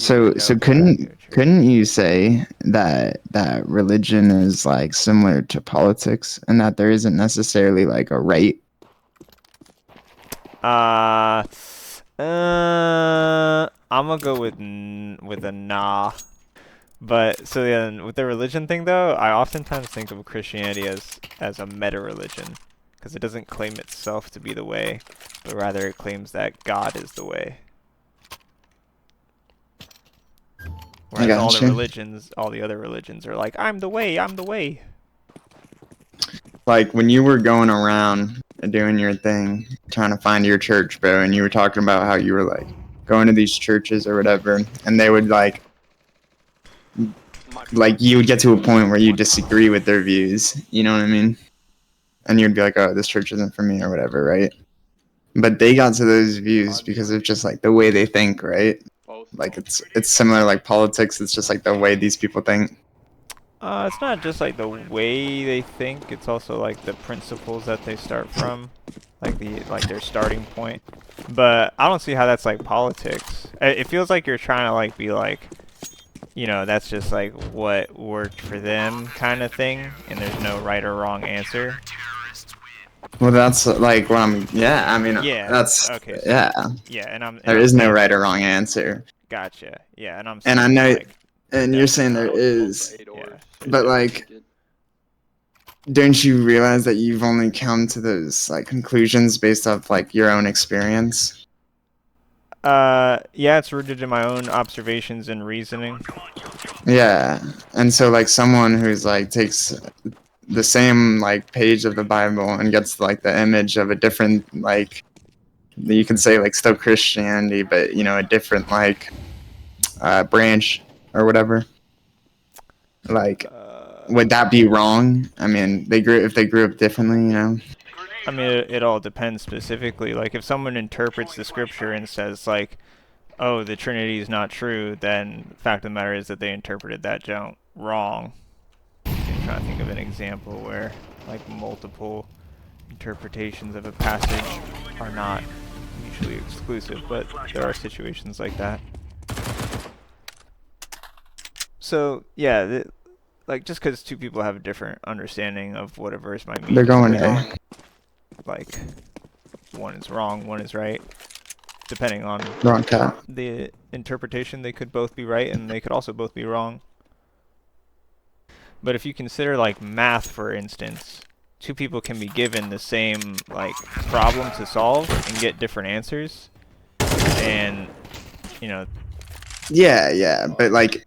So Okay, I get what you're couldn't you say that religion is like similar to politics and that there isn't necessarily like a right? I'm gonna go with with a nah. But so yeah, with the religion thing though, I oftentimes think of Christianity as a meta religion because it doesn't claim itself to be the way, but rather it claims that God is the way. I Whereas got you. all the other religions are like, I'm the way, I'm the way. Like when you were going around and doing your thing, trying to find your church, bro, and you were talking about how you were like going to these churches or whatever, and they would like you would get to a point where you disagree with their views, you know what I mean? And you'd be like, oh, this church isn't for me or whatever, right? But they got to those views because of just like the way they think, right? Like it's similar like politics, it's just like the way these people think. It's not just like the way they think, it's also like the principles that they start from, like their starting point. But I don't see how that's like politics. It feels like you're trying to like be like, that's just like what worked for them kind of thing, and there's no right or wrong answer. Well, that's like what I'm. Yeah, I mean, Yeah. that's Okay, so yeah. yeah, and There I'm is no saying right or wrong answer, gotcha. Yeah, and I'm and I saying know, like and you're that's saying there not. is, Yeah. but like, don't you realize that you've only come to those like conclusions based off like your own experience? Yeah, it's rooted in my own observations and reasoning. Yeah, and so like someone who's like takes the same like page of the Bible and gets like the image of a different like you can say like still Christianity, but a different like branch or whatever. Like, would that be wrong? I mean, they grew if they grew up differently. I mean, it all depends specifically. Like, if someone interprets the scripture and says, like, oh, the Trinity is not true, then the fact of the matter is that they interpreted that junk wrong. I'm trying to think of an example where, like, multiple interpretations of a passage are not mutually exclusive, but there are situations like that. So, yeah, like, just because two people have a different understanding of what a verse might They're mean doesn't going mean, A. like, one is wrong, one is right. Depending on Wrong cat. the interpretation, they could both be right and they could also both be wrong. But if you consider like math, for instance, two people can be given the same like problem to solve and get different answers. And you know, Yeah, yeah, but like,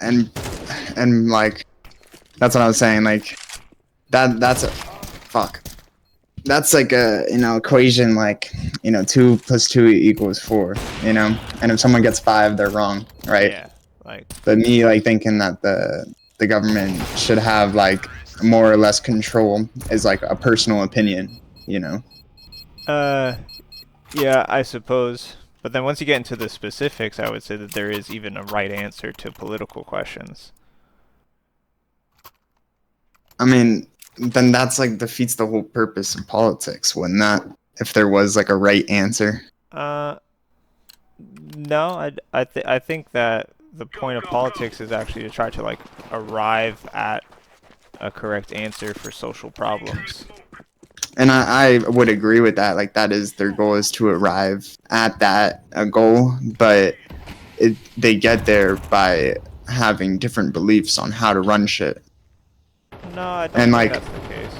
and like, that's what I was saying. Like, that's a fuck. That's like a equation like 2 + 2 = 4. And if someone gets 5, they're wrong, right? yeah, like But me like thinking that the government should have like more or less control is like a personal opinion. uh yeah, I suppose. But then once you get into the specifics, I would say that there is even a right answer to political questions. I mean, then that's like defeats the whole purpose of politics, wouldn't that? If there was like a right answer. Uh No, I think that the point of politics is actually to try to like arrive at a correct answer for social problems. And I would agree with that. Like that is their goal is to arrive at that a goal, but they get there by having different beliefs on how to run shit. No, I don't And think like that's the case.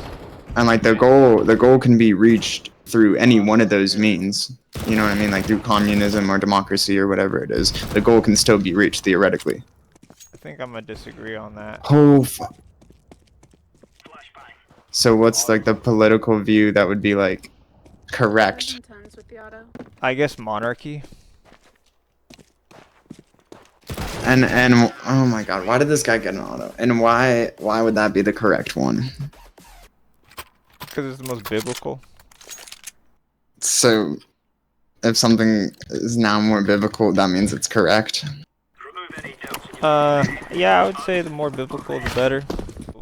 the goal can be reached through any one of those means. You know what I mean? Like through communism or democracy or whatever it is. The goal can still be reached theoretically. I think I'm gonna disagree on that. Oh fuck. So what's like the political view that would be like correct? I guess monarchy, And oh my god, why did this guy get an auto? And why would that be the correct one? because it's the most biblical. So if something is now more biblical, that means it's correct. Yeah, I would say the more biblical, the better.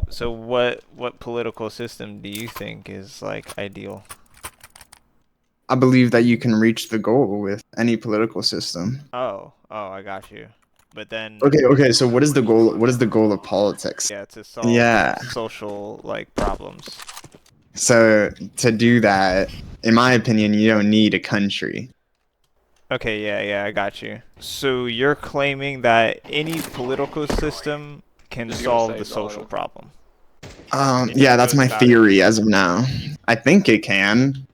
So what political system do you think is like ideal? I believe that you can reach the goal with any political system. Oh, I got you. But then, Okay. So what is the goal? What is the goal of politics? yeah, to solve Yeah. social like problems. So to do that, in my opinion, you don't need a country. Okay, yeah, I got you. So you're claiming that any political system can solve the social problem. And Yeah, it that's goes my about it. theory as of now. I think it can.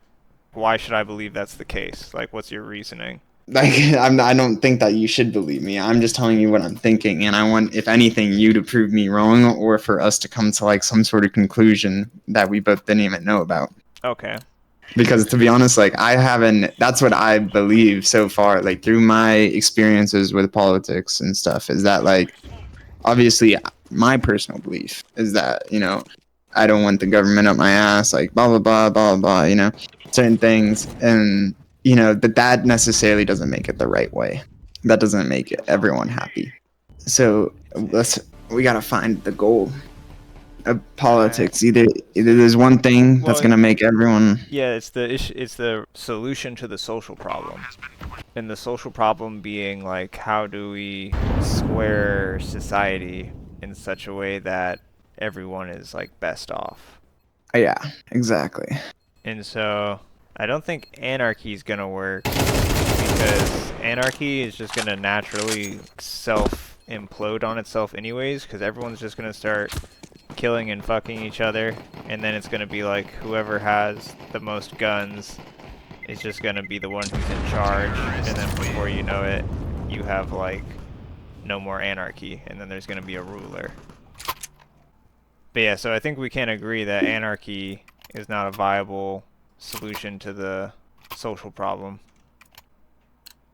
Why should I believe that's the case? Like, what's your reasoning? Like, I don't think that you should believe me. I'm just telling you what I'm thinking, and I want, if anything, you to prove me wrong, or for us to come to like some sort of conclusion that we both didn't even know about. Okay. Because to be honest, like I haven't. That's what I believe so far. Like through my experiences with politics and stuff, is that like obviously my personal belief is that I don't want the government up my ass, like blah blah blah blah blah, certain things, and but that necessarily doesn't make it the right way. That doesn't make everyone happy. So we gotta find the goal of politics. Either there's one thing that's Well, gonna make everyone. yeah, it's the issue. It's the solution to the social problem, and the social problem being like, how do we square society in such a way that everyone is like best off? Yeah, exactly. And so I don't think anarchy is gonna work because anarchy is just gonna naturally self implode on itself anyways, because everyone's just gonna start killing and fucking each other, and then it's gonna be like whoever has the most guns is just gonna be the one who's in charge, and then before you know it, you have like no more anarchy, and then there's gonna be a ruler. But yeah, so I think we can agree that anarchy is not a viable solution to the social problem.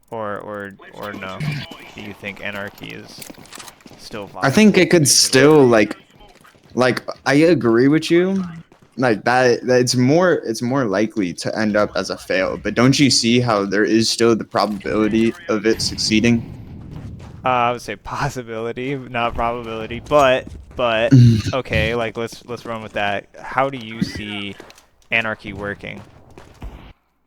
Or no? Do you think anarchy is still viable? I think it could still like I agree with you. Like that it's more likely to end up as a fail. But don't you see how there is still the probability of it succeeding? I would say possibility, not probability, but okay, like let's run with that. How do you see anarchy working?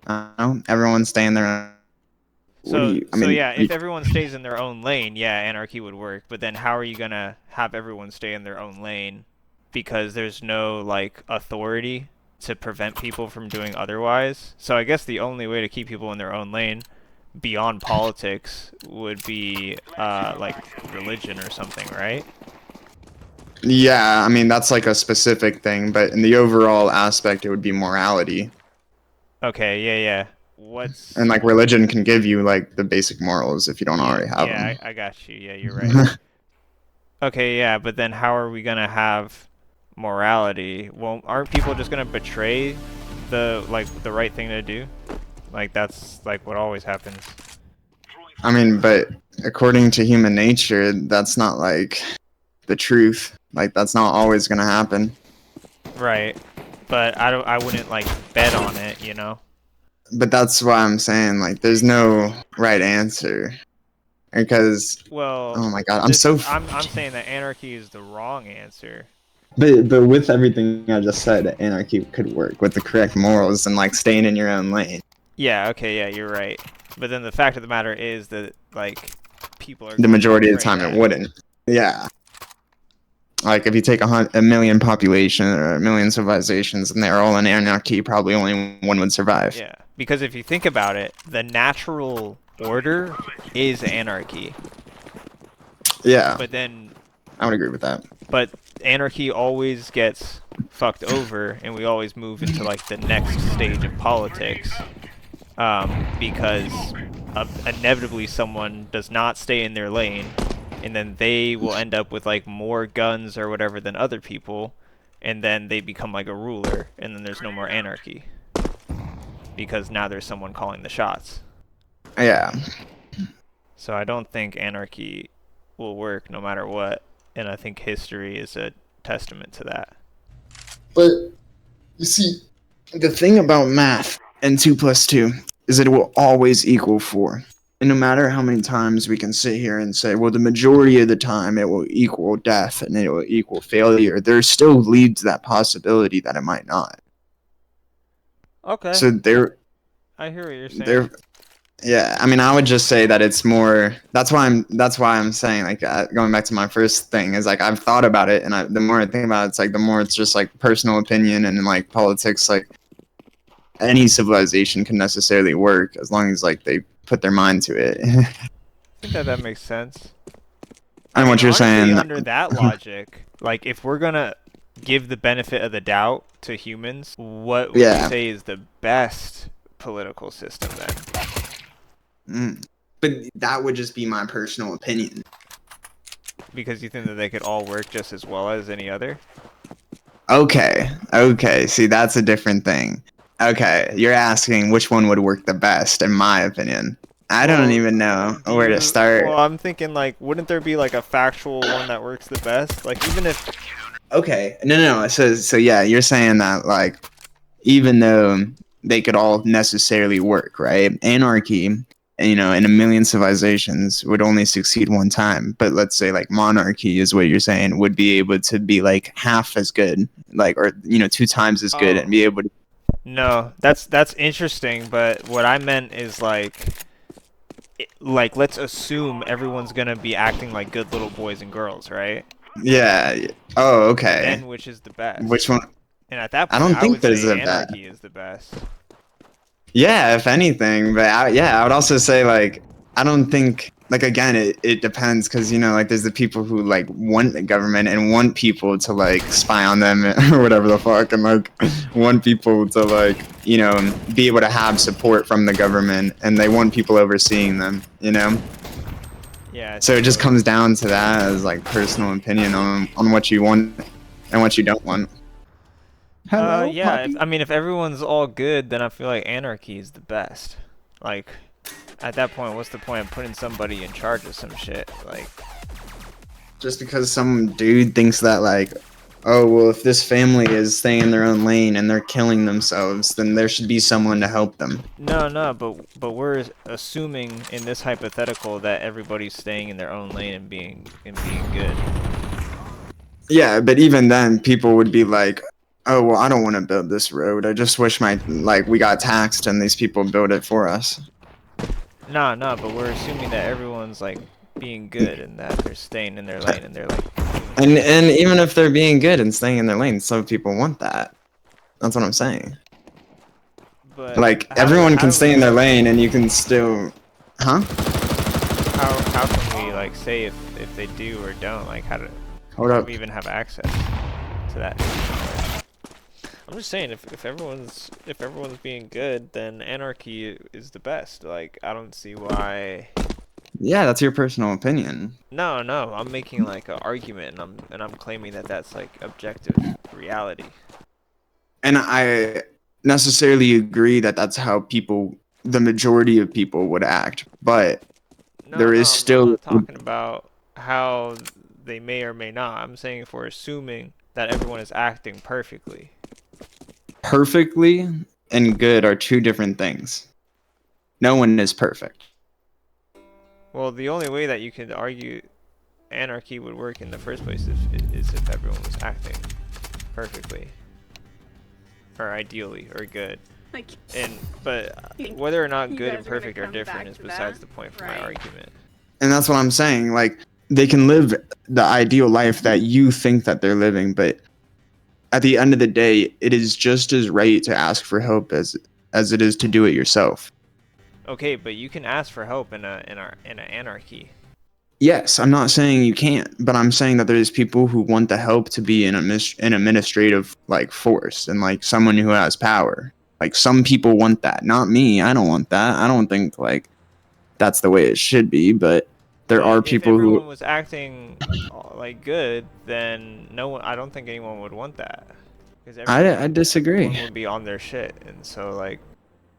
Everyone stay in their own. Yeah, if everyone stays in their own lane, yeah, anarchy would work. But then how are you gonna have everyone stay in their own lane? Because there's no like authority to prevent people from doing otherwise. So I guess the only way to keep people in their own lane beyond politics would be like religion or something, right? Yeah, I mean that's like a specific thing, but in the overall aspect, it would be morality. Okay, yeah. And like religion can give you like the basic morals if you don't already have them. I got you. Yeah, you're right. Okay, yeah, but then how are we gonna have morality? Well, aren't people just gonna betray the right thing to do? Like that's like what always happens. I mean, but according to human nature, that's not like the truth. Like that's not always gonna happen. Right. But I wouldn't like bet on it, you know? But that's why I'm saying like there's no right answer. Because oh my god, I'm saying that anarchy is the wrong answer. But with everything I just said, anarchy could work with the correct morals and like staying in your own lane. Yeah, okay, yeah, you're right. But then the fact of the matter is that like people are the majority of the time it wouldn't. Yeah. Like if you take a million population or a million civilizations and they're all in anarchy, probably only one would survive. Yeah, because if you think about it, the natural order is anarchy. Yeah. But then I would agree with that. But anarchy always gets fucked over, and we always move into like the next stage of politics, because inevitably someone does not stay in their lane, and then they will end up with like more guns or whatever than other people, and then they become like a ruler, and then there's no more anarchy because now there's someone calling the shots. Yeah. So I don't think anarchy will work no matter what, and I think history is a testament to that. But you see, the thing about math and 2 + 2 is that it will always equal 4. And no matter how many times we can sit here and say, well, the majority of the time it will equal death and it will equal failure, there still leaves that possibility that it might not. Okay. So I hear what you're saying. Yeah, I mean, I would just say that it's more. That's why I'm saying, like, going back to my first thing is like I've thought about it, and the more I think about it, it's like the more it's just like personal opinion and like politics. Like any civilization can necessarily work as long as like they put their mind to it. I think that makes sense. I And mean, what you're honestly, saying, under that logic, like if we're gonna give the benefit of the doubt to humans, what would you yeah. say is the best political system then? But that would just be my personal opinion. Because you think that they could all work just as well as any other? Okay. See, that's a different thing. Okay, you're asking which one would work the best, in my opinion. I don't Well, even know where to start. Well, I'm thinking like, wouldn't there be like a factual one that works the best? Like even if Okay, no. So yeah, you're saying that like, even though they could all necessarily work, right? Anarchy, you know, in a million civilizations would only succeed one time. But let's say like monarchy is what you're saying would be able to be like half as good, like, or you know, two times as good, and be able to. No, that's interesting, but what I meant is like let's assume everyone's gonna be acting like good little boys and girls, right? Yeah. Oh, okay. Then which is the best? Which one? And at that I point, don't I think would there's say a bad. anarchy is the best. Yeah, if anything, but I would also say like I don't think like again it depends because you know like there's the people who like want the government and want people to like spy on them or whatever the fuck and like want people to like you know be able to have support from the government and they want people overseeing them, you know. Yeah. So it just comes down to that as like personal opinion on what you want and what you don't want. Hello, Yeah. puppy. I mean, if everyone's all good, then I feel like anarchy is the best. Like, at that point, what's the point of putting somebody in charge of some shit? Like, Just because some dude thinks that like, oh well, if this family is staying in their own lane and they're killing themselves, then there should be someone to help them. no, but we're assuming in this hypothetical that everybody's staying in their own lane and being good. Yeah, but even then, people would be like, oh well, I don't want to build this road. I just wish my like we got taxed and these people build it for us. No, but we're assuming that everyone's like being good and that they're staying in their lane and they're like. And even if they're being good and staying in their lane, some people want that. That's what I'm saying. But Like how everyone can do stay in their lane and you can still, huh? How can we like say if they do or don't? Like how do Hold up. we even have access to that? I'm just saying if everyone's being good, then anarchy is the best. Like I don't see why. Yeah, that's your personal opinion. No, I'm making like an argument and I'm claiming that that's like objective reality. And I necessarily agree that that's how people, the majority of people would act. But there is still. I'm not talking about how they may or may not. I'm saying if we're assuming that everyone is acting perfectly. Perfectly and good are two different things. No one is perfect. Well, the only way that you can argue anarchy would work in the first place is if everyone was acting perfectly. Or ideally, or good. Like, But whether or not You good guys and are gonna perfect are come different back is to besides that, the point for my right? argument. And that's what I'm saying. Like, they can live the ideal life that you think that they're living, but at the end of the day, it is just as right to ask for help as it is to do it yourself. Okay, but you can ask for help in an anarchy. Yes, I'm not saying you can't, but I'm saying that there's people who want the help to be an administrative like force and like someone who has power. Like some people want that, not me. I don't want that. I don't think like that's the way it should be, but there are people If everyone who. was acting like good, then no one. I don't think anyone would want that. Because I disagree. everyone would be on their shit, and so like,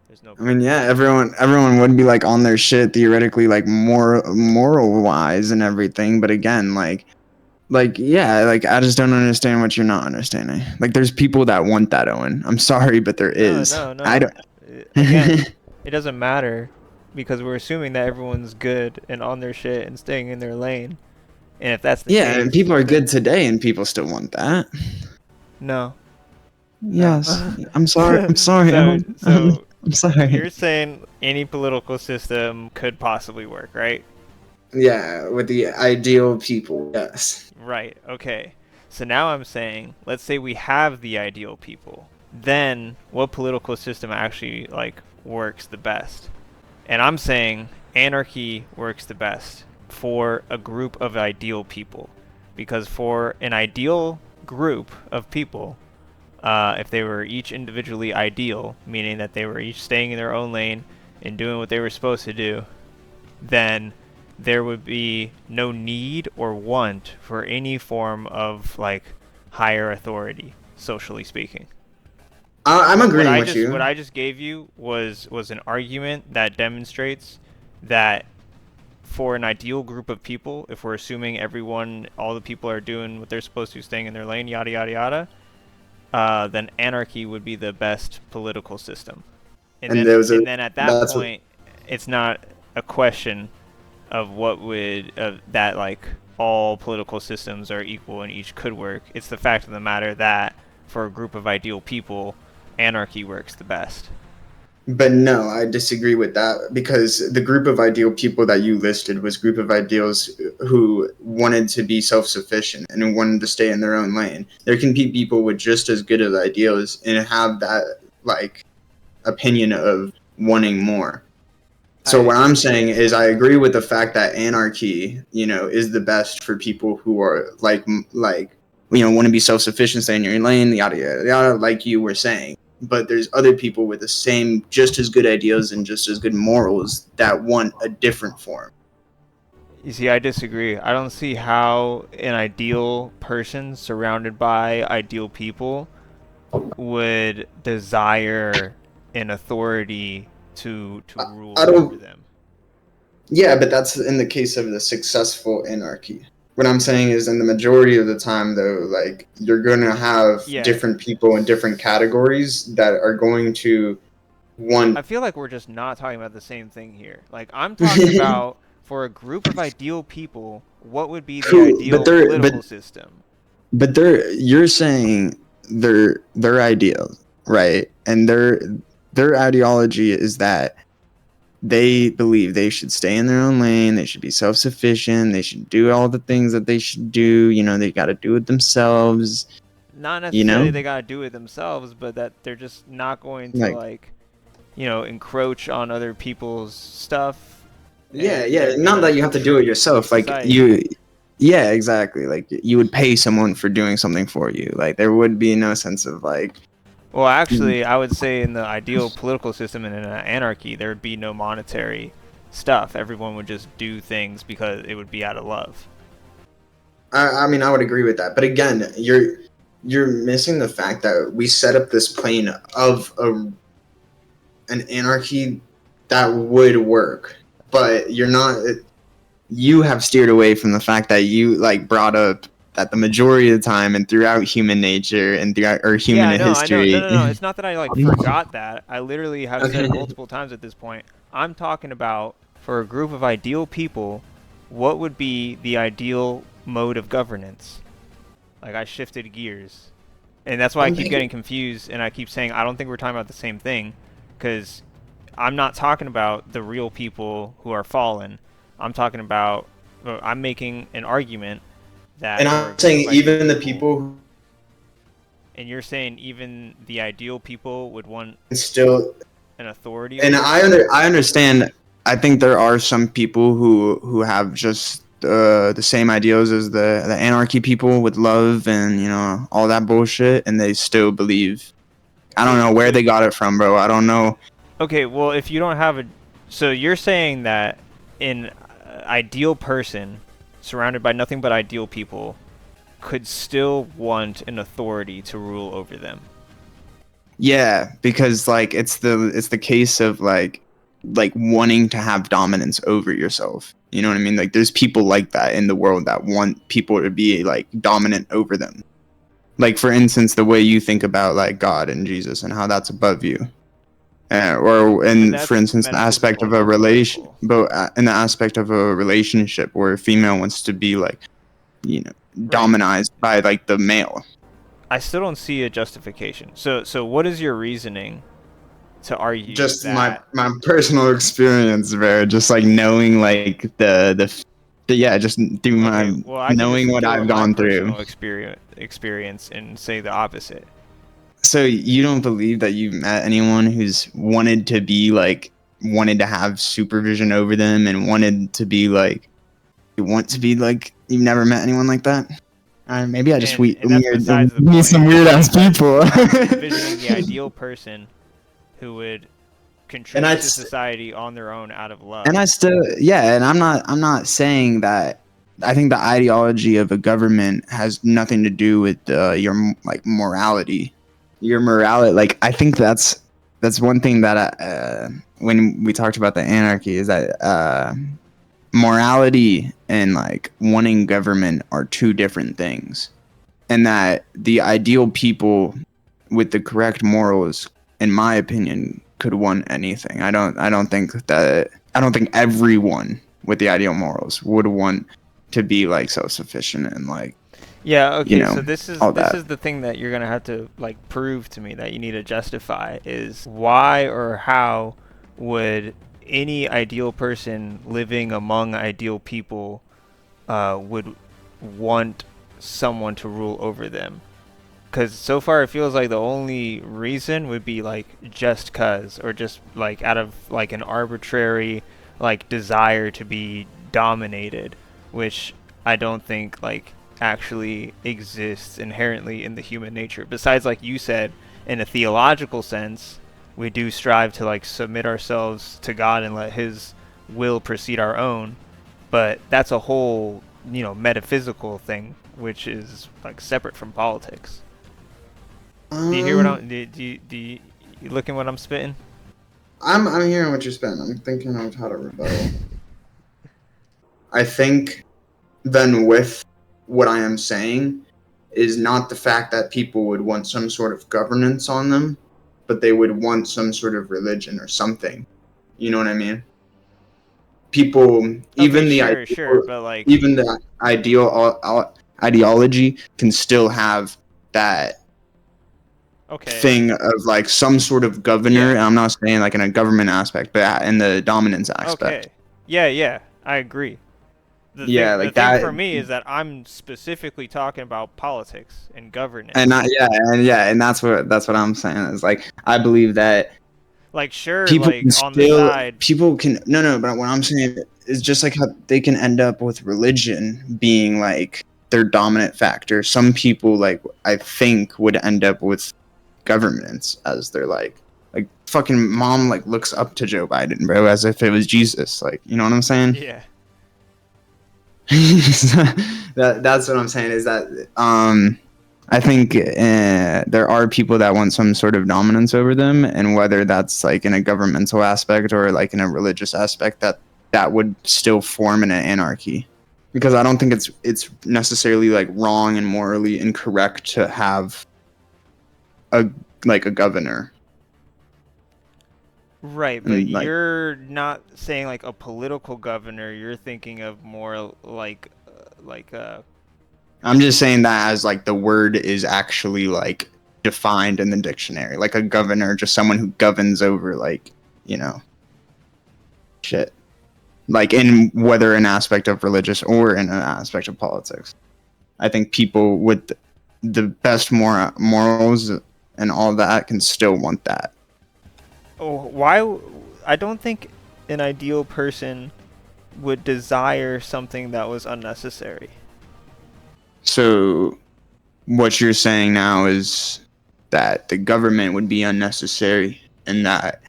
there's no. I mean, yeah, everyone would be like on their shit theoretically, like more moral wise and everything. But again, like yeah, like I just don't understand what you're not understanding. Like, there's people that want that, Owen. I'm sorry, but there is. No. I don't. Again, it doesn't matter because we're assuming that everyone's good and on their shit and staying in their lane. And if that's the Yeah, case, and people are good today, and people still want that. no. Yes, I'm sorry. I'm sorry, So, Owen. so I'm sorry. You're saying any political system could possibly work, right? Yeah, with the ideal people, yes. Right, okay. So now I'm saying, let's say we have the ideal people. Then what political system actually like works the best? And I'm saying anarchy works the best for a group of ideal people. Because for an ideal group of people, if they were each individually ideal, meaning that they were each staying in their own lane and doing what they were supposed to do, then there would be no need or want for any form of like higher authority, socially speaking. I'm agreeing with you. What I just gave you was an argument that demonstrates that for an ideal group of people, if we're assuming all the people are doing what they're supposed to, staying in their lane, yada yada yada, then anarchy would be the best political system. And then at that point, it's not a question of that like all political systems are equal and each could work. It's the fact of the matter that for a group of ideal people, anarchy works the best. But no, I disagree with that, because the group of ideal people that you listed was a group of ideals who wanted to be self-sufficient and who wanted to stay in their own lane. There can be people with just as good of ideals and have that like opinion of wanting more. So what I'm saying is I agree with the fact that anarchy, is the best for people who are like want to be self-sufficient, stay in your lane, yada yada yada, like you were saying. But there's other people with the same, just as good ideas and just as good morals that want a different form. You see, I disagree. I don't see how an ideal person surrounded by ideal people would desire an authority to rule over them. Yeah, but that's in the case of the successful anarchy. What I'm saying is, in the majority of the time, though, like, you're going to have different people in different categories that are going to want... I feel like we're just not talking about the same thing here. Like, I'm talking about, for a group of ideal people, what would be the ideal political system? But you're saying they're ideal, right? And their ideology is that they believe they should stay in their own lane, they should be self-sufficient, they should do all the things that they should do, they got to do it themselves. Not necessarily they got to do it themselves, but that they're just not going to encroach on other people's stuff. Yeah, not that you have to do it yourself. Like yeah, exactly. Like you would pay someone for doing something for you. Like there would be no sense of like... Well, actually, I would say in the ideal political system and in an anarchy, there would be no monetary stuff. Everyone would just do things because it would be out of love. I mean, I would agree with that. But again, you're missing the fact that we set up this plane of an anarchy that would work. But you're not... You have steered away from the fact that you brought up that the majority of the time and throughout human nature and throughout human history. No. It's not that I forgot that. I literally have said multiple times at this point. I'm talking about for a group of ideal people, what would be the ideal mode of governance? Like I shifted gears, and that's why I keep getting confused and I keep saying I don't think we're talking about the same thing, because I'm not talking about the real people who are fallen. I'm making an argument that... And I'm saying even the people... And you're saying even the ideal people would want still an authority? And I understand. I think there are some people who have just the same ideals as the anarchy people with love and, all that bullshit, and they still believe. I don't know where they got it from, bro. I don't know. Okay, well, if you don't have a... So you're saying that an ideal person surrounded by nothing but ideal people could still want an authority to rule over them. Yeah, because it's the case of like wanting to have dominance over yourself. You know what I mean? Like there's people like that in the world that want people to be dominant over them. Like for instance, the way you think about God and Jesus and how that's above you. For instance, the aspect of a relation, but in the aspect of a relationship where a female wants to be dominized by the male. I still don't see a justification. So what is your reasoning to argue Just that. my personal experience, bro. Just like knowing like yeah, just through my Okay, well, I can knowing just what deal I've with my gone through. personal experience and say the opposite. So you don't believe that you've met anyone who's wanted to have supervision over them and wanted to be like, you want to be like, you've never met anyone like that? Maybe I just And that's besides the meet point. some weird ass people. Envisioning the ideal person who would contribute to society on their own out of love. And I still, yeah, and I'm not saying that. I think the ideology of a government has nothing to do with your like morality. Your morality, like I think that's one thing that when we talked about the anarchy is that morality and like wanting government are two different things, and that the ideal people with the correct morals, in my opinion, could want anything. I don't think everyone with the ideal morals would want to be like self-sufficient and like, yeah, okay, you know, so this is the thing that you're gonna have to like prove to me, that you need to justify, is why or how would any ideal person living among ideal people would want someone to rule over them? Because so far it feels like the only reason would be like just cause, or just like out of like an arbitrary like desire to be dominated, which I don't think like actually exists inherently in the human nature. Besides, like you said, in a theological sense, we do strive to like submit ourselves to God and let His will precede our own, but that's a whole, you know, metaphysical thing, which is like separate from politics. Do you hear what I'm? Do you looking what I'm spitting? I'm hearing what you're spitting. I'm thinking of how to rebuttal. I think then with what I am saying is not the fact that people would want some sort of governance on them, but they would want some sort of religion or something. You know what I mean? People, even but like even the ideology can still have that thing of like some sort of governor. Yeah. I'm not saying like in a government aspect, but in the dominance aspect. Okay. Yeah, I agree. The thing for me is that I'm specifically talking about politics and governance. And that's what I'm saying. Is like I believe that like sure, people like can on the side, people can but what I'm saying is just like how they can end up with religion being like their dominant factor. Some people, like I think, would end up with governments as their like fucking mom like looks up to Joe Biden, bro, as if it was Jesus. Like, you know what I'm saying? Yeah. That's what I'm saying, is that I think there are people that want some sort of dominance over them, and whether that's like in a governmental aspect or like in a religious aspect, that would still form in an anarchy. Because I don't think it's necessarily like wrong and morally incorrect to have a governor. Right, but you're not saying like a political governor. You're thinking of more like I'm just saying that as like the word is actually like defined in the dictionary, like a governor, just someone who governs over like, you know, shit, like in whether an aspect of religious or in an aspect of politics. I think people with the best morals and all that can still want that. Oh, why? I don't think an ideal person would desire something that was unnecessary. So what you're saying now is that the government would be unnecessary, and that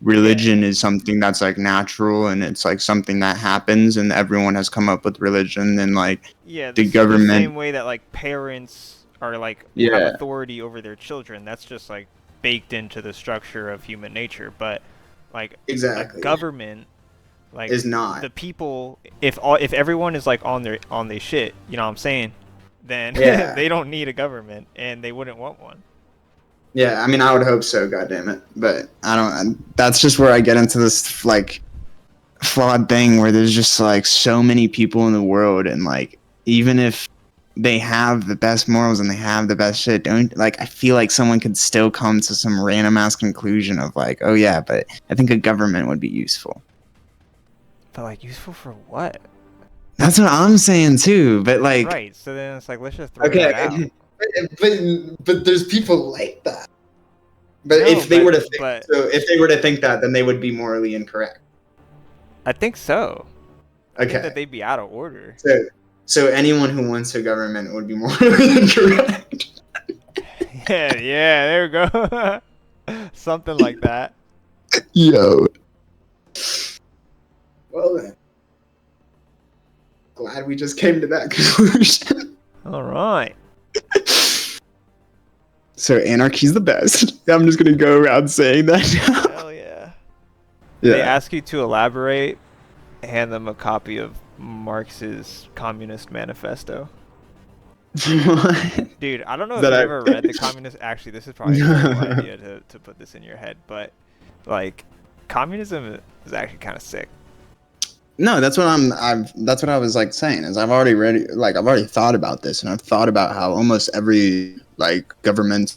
religion is something that's like natural, and it's like something that happens, and everyone has come up with religion, and like the government, the same way that like parents are like have authority over their children. That's just like baked into the structure of human nature. But like a government like is not. The people, if everyone is like on their shit, you know what I'm saying, then they don't need a government, and they wouldn't want one. Yeah, I mean, I would hope so, goddammit. But I don't. That's just where I get into this like flawed thing where there's just like so many people in the world, and like even if they have the best morals and they have the best shit, don't like I feel like someone could still come to some random ass conclusion of like, oh yeah, but I think a government would be useful. But like, useful for what? That's what I'm saying too, but like Right. So then it's like, let's just throw that out. but there's people like that. But No, if they but- were to think, but- so if they were to think that, then they would be morally incorrect. I think so. I think Okay. that they'd be out of order. So anyone who wants a government would be morally incorrect. Yeah, there we go. Something like that. yo. Well then. Glad we just came to that conclusion. All right. So anarchy's the best. I'm just gonna go around saying that now. Hell yeah. They Yeah. ask you to elaborate, hand them a copy of Marx's Communist Manifesto. What? Dude, I don't know if That you've I- ever read the Communist. Actually, this is probably a terrible idea to put this in your head, but like, communism is actually kind of sick. No, that's what that's what I was like saying is I've already thought about this, and I've thought about how almost every like government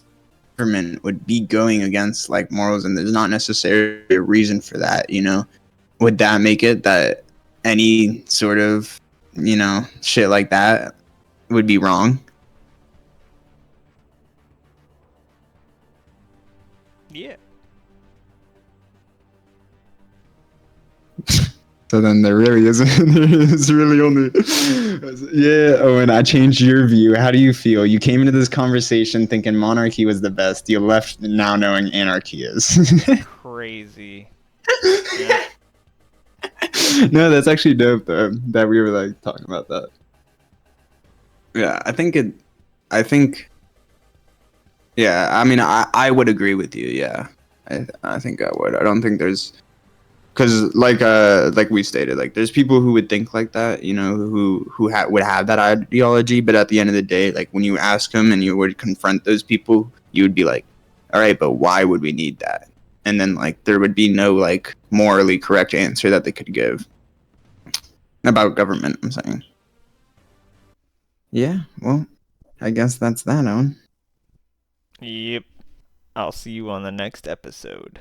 would be going against like morals, and there's not necessarily a reason for that, you know. Would that make it that any sort of, you know, shit like that would be wrong? Yeah. So then there really isn't. There is really only. Yeah, Owen, I changed your view. How do you feel? You came into this conversation thinking monarchy was the best. You left now knowing anarchy is. Crazy. No, that's actually dope though. That we were like talking about that. Yeah, I think. Yeah, I mean, I would agree with you. Yeah, I think I would. I don't think there's. Because like we stated, like there's people who would think like that, you know, who would have that ideology, but at the end of the day, like when you ask them and you would confront those people, you would be like, all right, but why would we need that? And then like there would be no like morally correct answer that they could give about government, I'm saying. Yeah, well, I guess that's that, Owen. Yep. I'll see you on the next episode.